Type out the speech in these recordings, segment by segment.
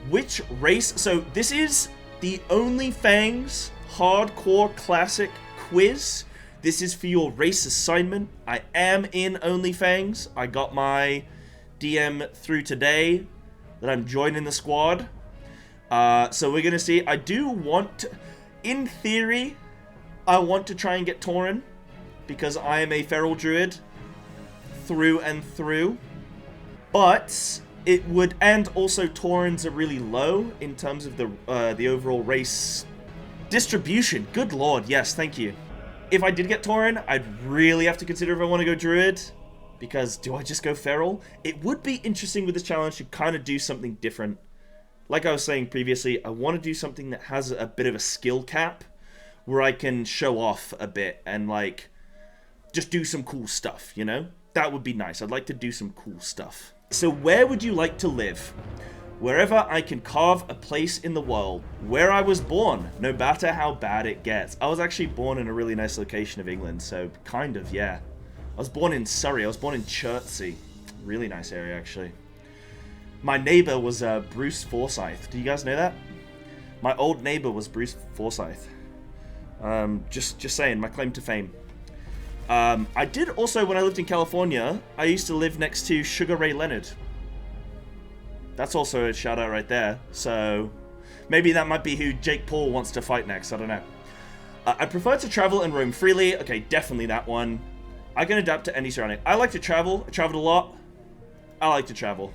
Which race? So this is the Onlyfangs Hardcore Classic quiz. This is for your race assignment. I am in Onlyfangs. I got my DM through today that I'm joining the squad. So we're gonna see. I do want to, in theory, I want to try and get Tauren because I am a feral druid through and through. But it would, and also Taurens are really low in terms of the overall race distribution. Good lord, yes, thank you. If I did get Tauren, I'd really have to consider if I want to go druid, because do I just go feral? It would be interesting with this challenge to kind of do something different. Like I was saying previously, I want to do something that has a bit of a skill cap, where I can show off a bit and like just do some cool stuff, you know? That would be nice. I'd like to do some cool stuff. So where would you like to live? Wherever I can carve a place in the world. Where I was born, no matter how bad it gets. I was actually born in a really nice location of England, so kind of, yeah. I was born in Surrey. I was born in Chertsey. Really nice area, actually. My neighbor was Bruce Forsyth. Do you guys know that? My old neighbor was Bruce Forsyth. Just saying, my claim to fame. I did also, when I lived in California, I used to live next to Sugar Ray Leonard. That's also a shout out right there. So maybe that might be who Jake Paul wants to fight next. I don't know. I prefer to travel and roam freely. Okay, definitely that one. I can adapt to any surrounding. I like to travel. I traveled a lot. I like to travel.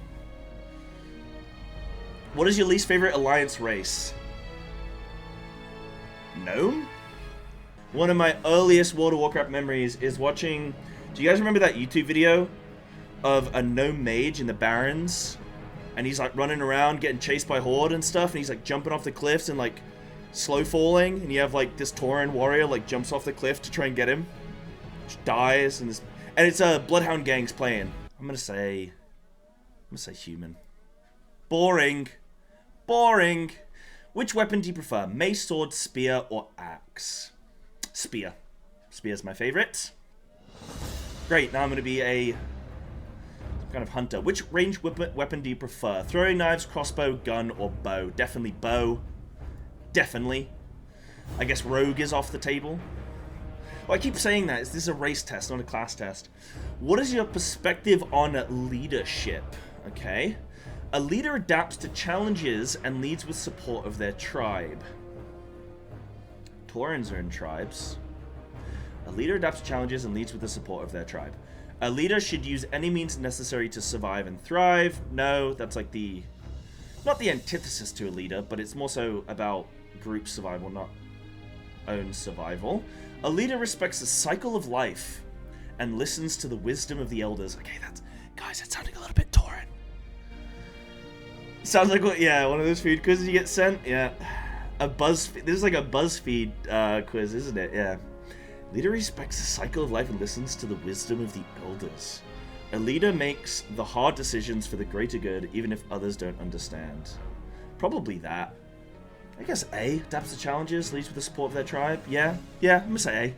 What is your least favorite alliance race? Gnome? One of my earliest World of Warcraft memories is watching... Do you guys remember that YouTube video of a gnome mage in the Barrens? And he's like running around getting chased by Horde and stuff, and he's like jumping off the cliffs and like slow falling, and you have like this Tauren warrior like jumps off the cliff to try and get him. Just dies, and it's Bloodhound Gang's playing. I'm gonna say human. Boring. Boring. Which weapon do you prefer? Mace, sword, spear, or axe? Spear. Spear's my favorite. Great, now I'm going to be some kind of hunter. Which ranged weapon do you prefer? Throwing knives, crossbow, gun, or bow? Definitely bow. Definitely. I guess rogue is off the table. Well, I keep saying that. This is a race test, not a class test. What is your perspective on leadership? Okay. A leader adapts to challenges and leads with support of their tribe. Taurens are in tribes. A leader adapts to challenges and leads with the support of their tribe. A leader should use any means necessary to survive and thrive. No, that's like not the antithesis to a leader, but it's more so about group survival, not own survival. A leader respects the cycle of life and listens to the wisdom of the elders. Okay, guys, that's sounding a little bit Tauren. Sounds like what? Yeah, one of those food quizzes you get sent. Yeah. This is like a BuzzFeed quiz, isn't it? Yeah. Leader respects the cycle of life and listens to the wisdom of the elders. A leader makes the hard decisions for the greater good, even if others don't understand. Probably that. I guess A. Adapts to challenges, leads with the support of their tribe. Yeah, I'm gonna say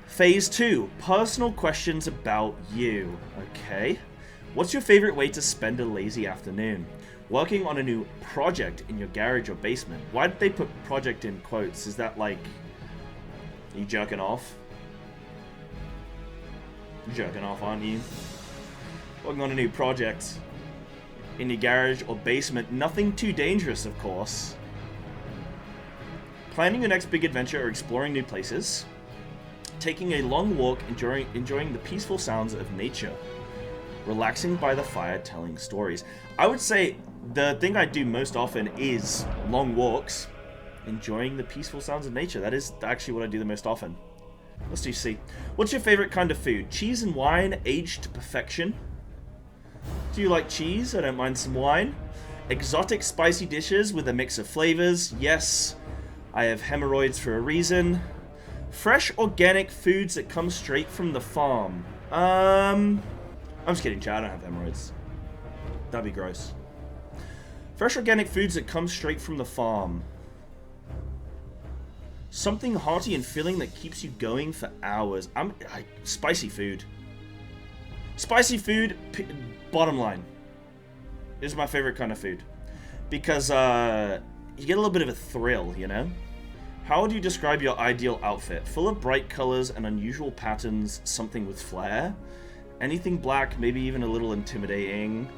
A. Phase 2. Personal questions about you. Okay. What's your favorite way to spend a lazy afternoon? Working on a new project in your garage or basement. Why did they put project in quotes? Is that like... Are you jerking off? You're jerking off, aren't you? Working on a new project in your garage or basement. Nothing too dangerous, of course. Planning your next big adventure or exploring new places. Taking a long walk, enjoying the peaceful sounds of nature. Relaxing by the fire, telling stories. I would say the thing I do most often is long walks, enjoying the peaceful sounds of nature. That is actually what I do the most often. Let's do C. What's your favorite kind of food? Cheese and wine, aged to perfection. Do you like cheese? I don't mind some wine. Exotic spicy dishes with a mix of flavors. Yes, I have hemorrhoids for a reason. Fresh organic foods that come straight from the farm. I'm just kidding, chat. I don't have hemorrhoids. That'd be gross. Fresh organic foods that come straight from the farm. Something hearty and filling that keeps you going for hours. Spicy food. Spicy food, bottom line. is my favorite kind of food. Because you get a little bit of a thrill, you know? How would you describe your ideal outfit? Full of bright colors and unusual patterns, something with flair? Anything black, maybe even a little intimidating?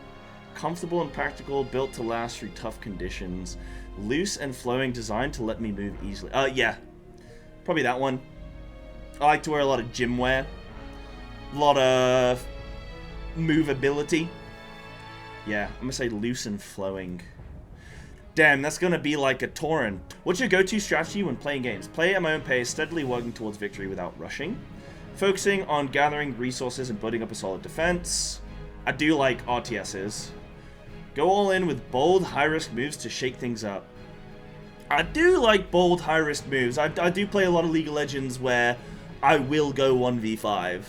Comfortable and practical, built to last through tough conditions. Loose and flowing, designed to let me move easily. Yeah. Probably that one. I like to wear a lot of gym wear. A lot of movability. Yeah, I'm gonna say loose and flowing. Damn, that's gonna be like a Tauren. What's your go-to strategy when playing games? Play at my own pace, steadily working towards victory without rushing. Focusing on gathering resources and building up a solid defense. I do like RTSs. Go all in with bold, high-risk moves to shake things up. I do like bold, high-risk moves. I do play a lot of League of Legends where I will go 1v5.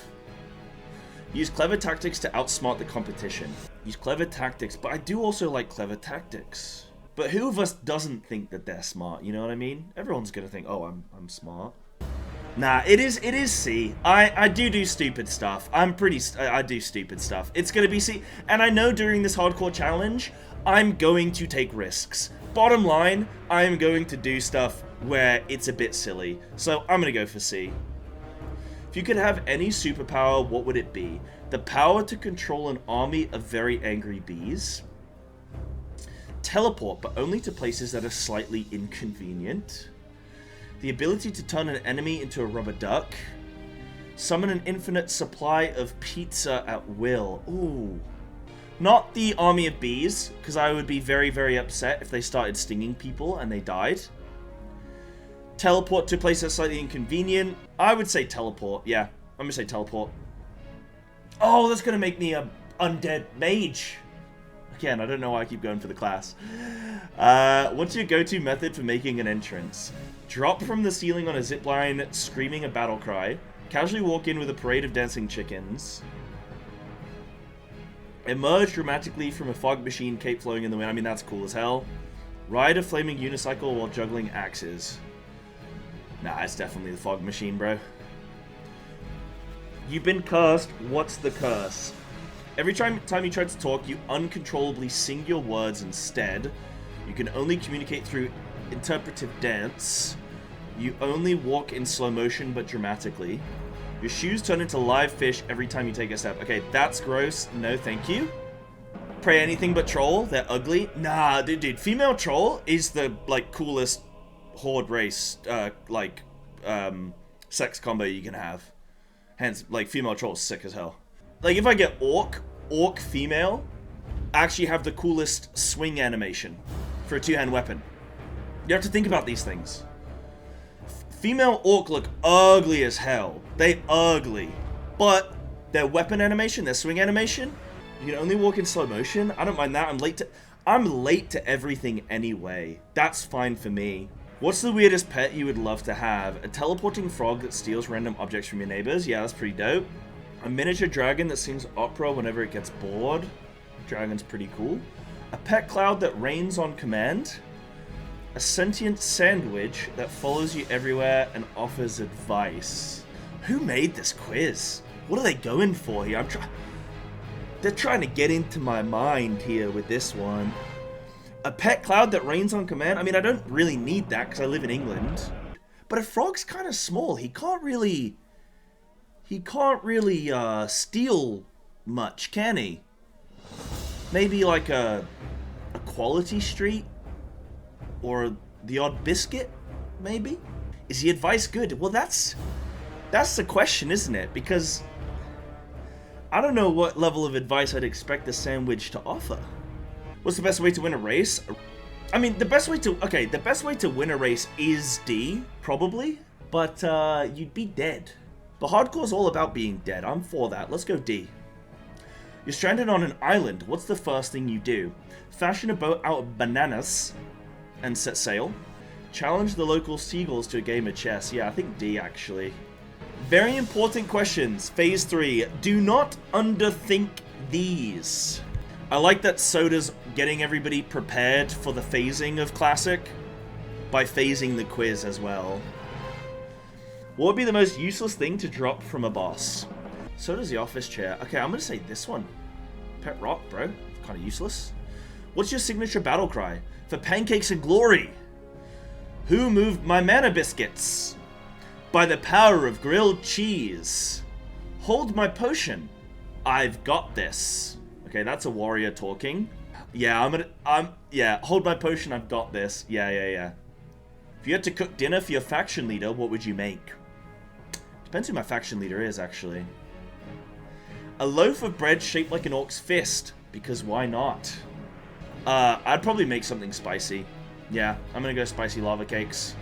Use clever tactics to outsmart the competition. Use clever tactics, but I do also like clever tactics. But who of us doesn't think that they're smart, you know what I mean? Everyone's gonna think, oh, I'm smart. Nah, it is C. I do stupid stuff. I do stupid stuff. It's gonna be C. And I know during this hardcore challenge, I'm going to take risks. Bottom line, I'm going to do stuff where it's a bit silly. So I'm gonna go for C. If you could have any superpower, what would it be? The power to control an army of very angry bees. Teleport, but only to places that are slightly inconvenient. The ability to turn an enemy into a rubber duck. Summon an infinite supply of pizza at will. Ooh. Not the army of bees, because I would be very, very upset if they started stinging people and they died. Teleport to places slightly inconvenient. I would say teleport, yeah. I'm gonna say teleport. Oh, that's gonna make me a undead mage. Again, I don't know why I keep going for the class. What's your go-to method for making an entrance? Drop from the ceiling on a zipline, screaming a battle cry. Casually walk in with a parade of dancing chickens. Emerge dramatically from a fog machine, cape flowing in the wind. I mean, that's cool as hell. Ride a flaming unicycle while juggling axes. Nah, it's definitely the fog machine, bro. You've been cursed. What's the curse? Every time you try to talk, you uncontrollably sing your words instead. You can only communicate through interpretive dance. You only walk in slow motion, but dramatically. Your shoes turn into live fish every time you take a step. Okay, that's gross. No, thank you. Pray anything but troll. They're ugly. Nah, dude. Female troll is the, like, coolest horde race, sex combo you can have. Hence, like, female troll's sick as hell. Like, if I get orc female, I actually have the coolest swing animation for a two-hand weapon. You have to think about these things. Female orc look ugly as hell. They ugly. But their weapon animation, their swing animation, you can only walk in slow motion. I don't mind that. I'm late to everything anyway. That's fine for me. What's the weirdest pet you would love to have? A teleporting frog that steals random objects from your neighbors? Yeah, that's pretty dope. A miniature dragon that sings opera whenever it gets bored. Dragon's pretty cool. A pet cloud that rains on command. A sentient sandwich that follows you everywhere and offers advice. Who made this quiz? What are they going for here? They're trying to get into my mind here with this one. A pet cloud that rains on command? I mean, I don't really need that because I live in England. But a frog's kind of small. He can't really steal much, can he? Maybe like a quality street? Or the odd biscuit, maybe? Is the advice good? Well, that's the question, isn't it? Because I don't know what level of advice I'd expect the sandwich to offer. What's the best way to win a race? I mean, the best way to win a race is D, probably. But you'd be dead. But hardcore's all about being dead. I'm for that. Let's go D. You're stranded on an island. What's the first thing you do? Fashion a boat out of bananas and set sail. Challenge the local seagulls to a game of chess. Yeah, I think D, actually. Very important questions. Phase 3. Do not underthink these. I like that Soda's getting everybody prepared for the phasing of Classic by phasing the quiz as well. What would be the most useless thing to drop from a boss? Soda's the office chair. Okay, I'm gonna say this one. Pet rock, bro. Kind of useless. What's your signature battle cry? For pancakes and glory. Who moved my mana biscuits? By the power of grilled cheese. Hold my potion. I've got this. Okay, that's a warrior talking. Yeah, yeah, hold my potion, I've got this. Yeah. If you had to cook dinner for your faction leader, what would you make? Depends who my faction leader is, actually. A loaf of bread shaped like an orc's fist, because why not? I'd probably make something spicy. Yeah, I'm gonna go spicy lava cakes.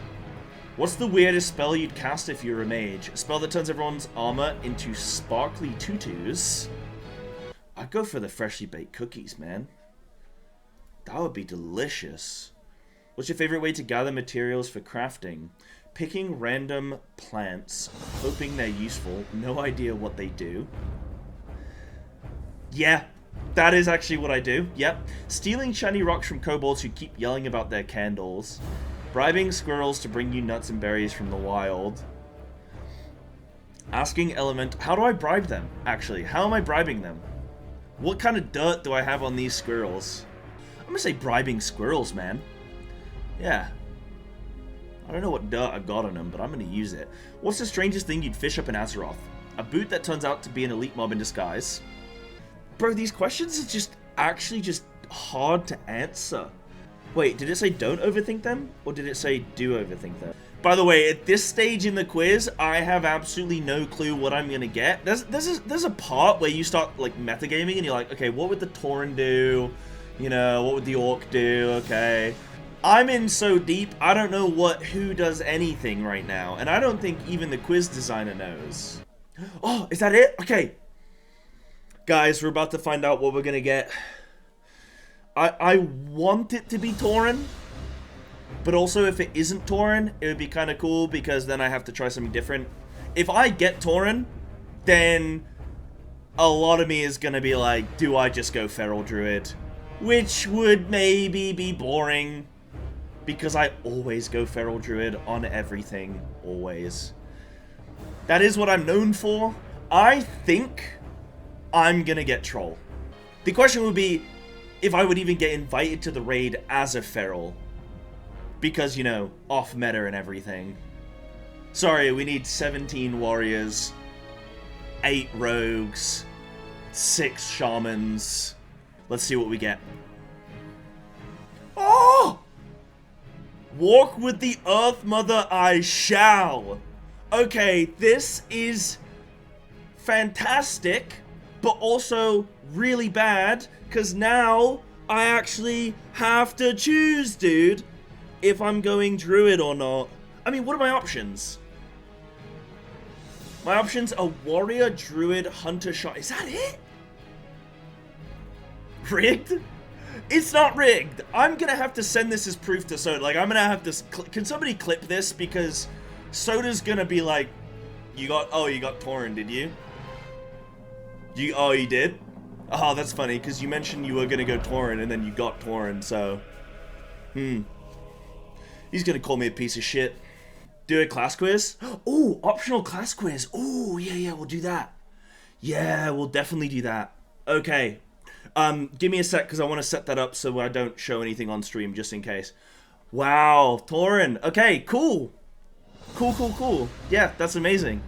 What's the weirdest spell you'd cast if you're a mage? A spell that turns everyone's armor into sparkly tutus? I'd go for the freshly baked cookies, man. That would be delicious. What's your favorite way to gather materials for crafting? Picking random plants, hoping they're useful, no idea what they do. Yeah, that is actually what I do. Yep. Stealing shiny rocks from kobolds who keep yelling about their candles. Bribing squirrels to bring you nuts and berries from the wild. Asking element... How do I bribe them, actually? How am I bribing them? What kind of dirt do I have on these squirrels? I'm gonna say bribing squirrels, man. Yeah. I don't know what dirt I've got on them, but I'm gonna use it. What's the strangest thing you'd fish up in Azeroth? A boot that turns out to be an elite mob in disguise. Bro, these questions are just actually just hard to answer. Wait, did it say don't overthink them? Or did it say do overthink them? By the way, at this stage in the quiz, I have absolutely no clue what I'm gonna get. There's a part where you start like metagaming and you're like, okay, what would the Tauren do? You know, what would the Orc do? Okay. I'm in so deep, I don't know who does anything right now. And I don't think even the quiz designer knows. Oh, is that it? Okay. Guys, we're about to find out what we're gonna get. I want it to be Tauren. But also, if it isn't Tauren, it would be kind of cool because then I have to try something different. If I get Tauren, then a lot of me is gonna be like, do I just go Feral Druid? Which would maybe be boring. Because I always go Feral Druid on everything. Always. That is what I'm known for. I think I'm gonna get Troll. The question would be if I would even get invited to the raid as a Feral. Because, you know, off meta and everything. Sorry, we need 17 warriors, 8 rogues, 6 shamans. Let's see what we get. Oh! Walk with the Earth Mother I shall. Okay, this is fantastic, but also really bad, because now I actually have to choose, dude, if I'm going Druid or not. I mean, what are my options? My options are Warrior, Druid, Hunter, Shot. Is that it? Rigged? It's not rigged. I'm gonna have to send this as proof to Soda. Like, I'm gonna have to... Can somebody clip this? Because Soda's gonna be like, you got Tauren, did you? Oh, you did? Oh, that's funny, because you mentioned you were gonna go Tauren, and then you got Tauren, so... He's gonna call me a piece of shit. Do a class quiz? Oh, optional class quiz. Oh, yeah, we'll do that. Yeah, we'll definitely do that. Okay. Give me a sec, because I want to set that up so I don't show anything on stream, just in case. Wow, Tauren. Okay, cool. Cool. Yeah, that's amazing.